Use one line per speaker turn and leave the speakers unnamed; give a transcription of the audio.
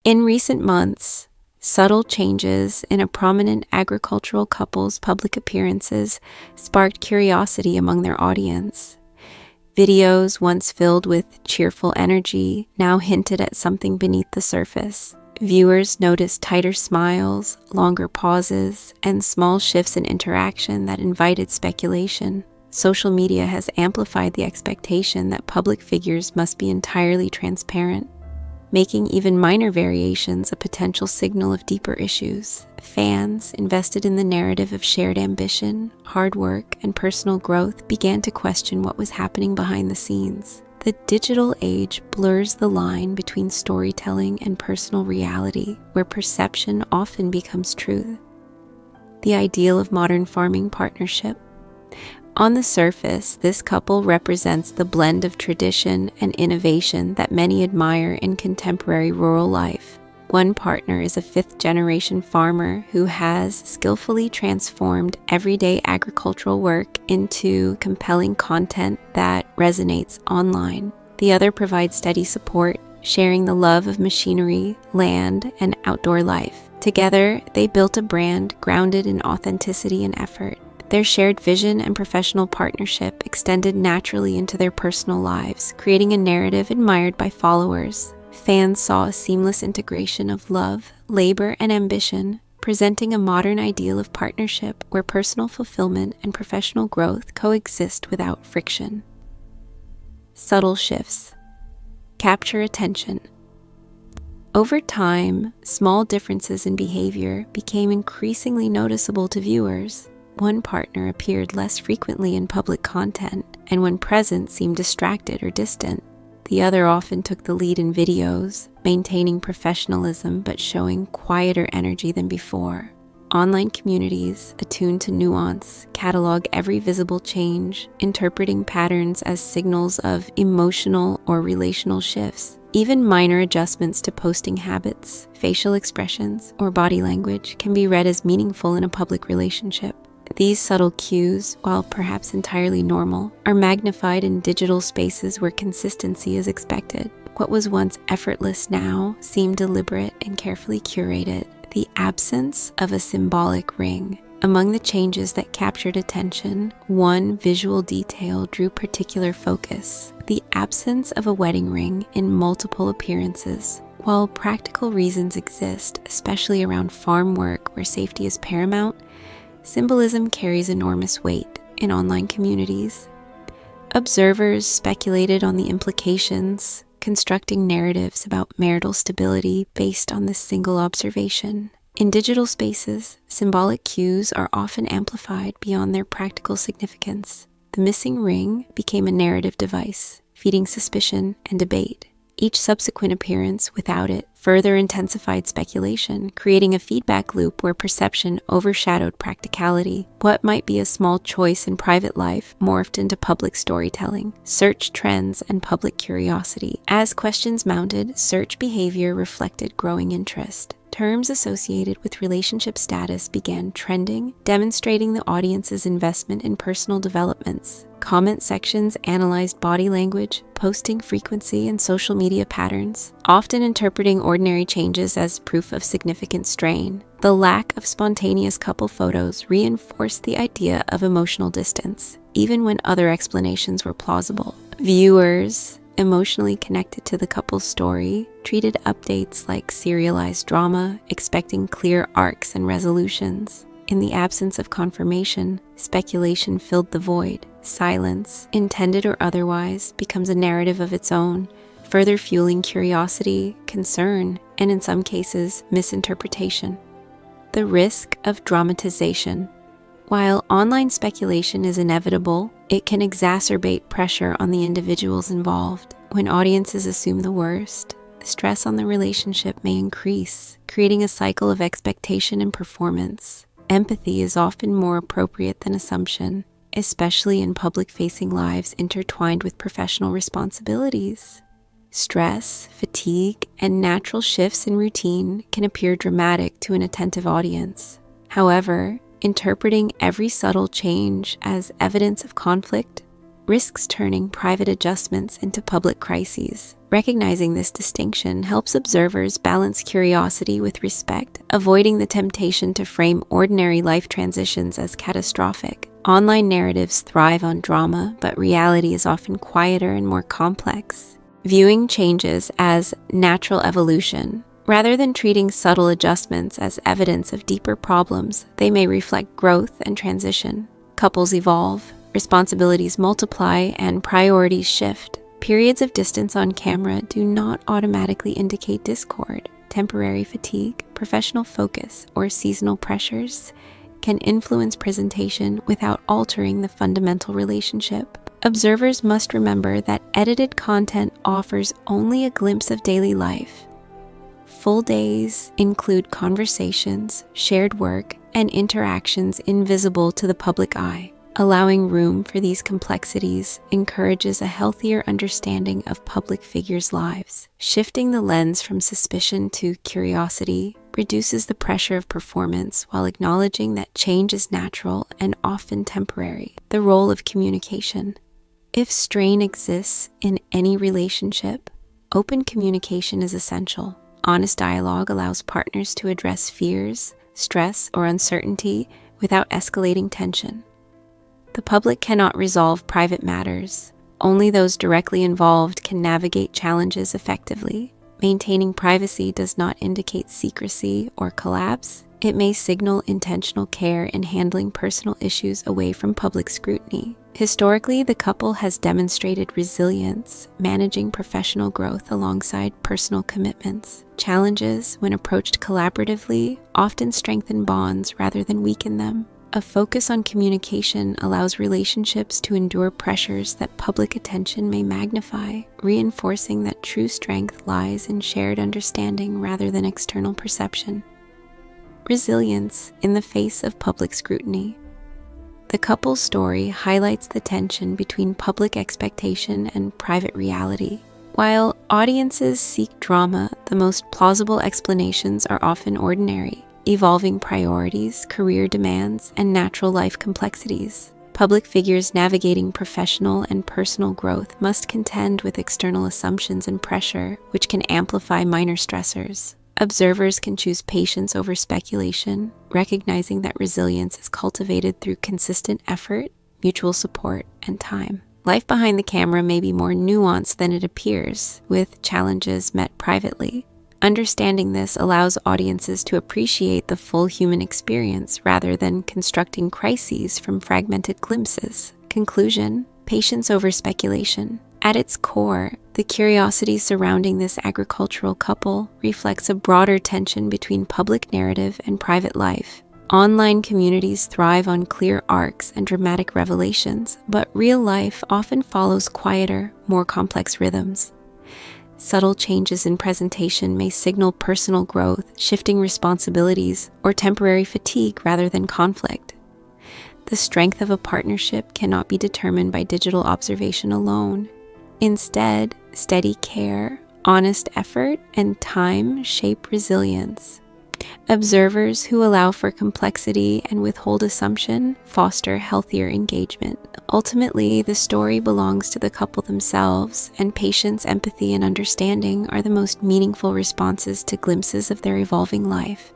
In recent months, subtle changes in a prominent agricultural couple's public appearances sparked curiosity among their audience. Videos once filled with cheerful energy now hinted at something beneath the surface. Viewers noticed tighter smiles, longer pauses, and small shifts in interaction that invited speculation. Social media has amplified the expectation that public figures must be entirely transparent, making even minor variations a potential signal of deeper issues. Fans, invested in the narrative of shared ambition, hard work, and personal growth, began to question what was happening behind the scenes. The digital age blurs the line between storytelling and personal reality, where perception often becomes truth. The ideal of modern farming partnership. On the surface, this couple represents the blend of tradition and innovation that many admire in contemporary rural life. One partner is a fifth-generation farmer who has skillfully transformed everyday agricultural work into compelling content that resonates online. The other provides steady support, sharing the love of machinery, land, and outdoor life. Together, they built a brand grounded in authenticity and effort. Their shared vision and professional partnership extended naturally into their personal lives, creating a narrative admired by followers. Fans saw a seamless integration of love, labor, and ambition, presenting a modern ideal of partnership where personal fulfillment and professional growth coexist without friction. Subtle shifts. Capture attention. Over time, small differences in behavior became increasingly noticeable to viewers. One partner appeared less frequently in public content, and when present seemed distracted or distant. The other often took the lead in videos, maintaining professionalism but showing quieter energy than before. Online communities, attuned to nuance, catalog every visible change, interpreting patterns as signals of emotional or relational shifts. Even minor adjustments to posting habits, facial expressions, or body language can be read as meaningful in a public relationship. These subtle cues, while perhaps entirely normal, are magnified in digital spaces where consistency is expected. What was once effortless now seemed deliberate and carefully curated. The absence of a symbolic ring. Among the changes that captured attention, one visual detail drew particular focus: the absence of a wedding ring in multiple appearances. While practical reasons exist, especially around farm work where safety is paramount, symbolism carries enormous weight in online communities. Observers speculated on the implications, constructing narratives about marital stability based on this single observation. In digital spaces, symbolic cues are often amplified beyond their practical significance. The missing ring became a narrative device, feeding suspicion and debate. Each subsequent appearance without it further intensified speculation, creating a feedback loop where perception overshadowed practicality. What might be a small choice in private life morphed into public storytelling, search trends, and public curiosity. As questions mounted, search behavior reflected growing interest. Terms associated with relationship status began trending, demonstrating the audience's investment in personal developments. Comment sections analyzed body language, posting frequency, and social media patterns, often interpreting ordinary changes as proof of significant strain. The lack of spontaneous couple photos reinforced the idea of emotional distance, even when other explanations were plausible. Viewers, emotionally connected to the couple's story, treated updates like serialized drama, expecting clear arcs and resolutions. In the absence of confirmation, speculation filled the void. Silence, intended or otherwise, becomes a narrative of its own, further fueling curiosity, concern, and in some cases, misinterpretation. The risk of dramatization. While online speculation is inevitable, it can exacerbate pressure on the individuals involved. When audiences assume the worst, the stress on the relationship may increase, creating a cycle of expectation and performance. Empathy is often more appropriate than assumption, especially in public-facing lives intertwined with professional responsibilities. Stress, fatigue, and natural shifts in routine can appear dramatic to an attentive audience. However, interpreting every subtle change as evidence of conflict risks turning private adjustments into public crises. Recognizing this distinction helps observers balance curiosity with respect, avoiding the temptation to frame ordinary life transitions as catastrophic. Online narratives thrive on drama, but reality is often quieter and more complex. Viewing changes as natural evolution, rather than treating subtle adjustments as evidence of deeper problems, they may reflect growth and transition. Couples evolve, responsibilities multiply, and priorities shift. Periods of distance on camera do not automatically indicate discord. Temporary fatigue, professional focus, or seasonal pressures can influence presentation without altering the fundamental relationship. Observers must remember that edited content offers only a glimpse of daily life. Full days include conversations, shared work, and interactions invisible to the public eye. Allowing room for these complexities encourages a healthier understanding of public figures' lives. Shifting the lens from suspicion to curiosity reduces the pressure of performance while acknowledging that change is natural and often temporary. The role of communication. If strain exists in any relationship, open communication is essential. Honest dialogue allows partners to address fears, stress, or uncertainty without escalating tension. The public cannot resolve private matters. Only those directly involved can navigate challenges effectively. Maintaining privacy does not indicate secrecy or collapse. It may signal intentional care in handling personal issues away from public scrutiny. Historically, the couple has demonstrated resilience, managing professional growth alongside personal commitments. Challenges, when approached collaboratively, often strengthen bonds rather than weaken them. A focus on communication allows relationships to endure pressures that public attention may magnify, reinforcing that true strength lies in shared understanding rather than external perception. Resilience in the face of public scrutiny. The couple's story highlights the tension between public expectation and private reality. While audiences seek drama, the most plausible explanations are often ordinary. Evolving priorities, career demands, and natural life complexities. Public figures navigating professional and personal growth must contend with external assumptions and pressure, which can amplify minor stressors. Observers can choose patience over speculation, recognizing that resilience is cultivated through consistent effort, mutual support, and time. Life behind the camera may be more nuanced than it appears, with challenges met privately. Understanding this allows audiences to appreciate the full human experience rather than constructing crises from fragmented glimpses. Conclusion: patience over speculation. At its core, the curiosity surrounding this agricultural couple reflects a broader tension between public narrative and private life. Online communities thrive on clear arcs and dramatic revelations, but real life often follows quieter, more complex rhythms. Subtle changes in presentation may signal personal growth, shifting responsibilities, or temporary fatigue rather than conflict. The strength of a partnership cannot be determined by digital observation alone. Instead, steady care, honest effort, and time shape resilience. Observers who allow for complexity and withhold assumption foster healthier engagement. Ultimately, the story belongs to the couple themselves, and patience, empathy, and understanding are the most meaningful responses to glimpses of their evolving life.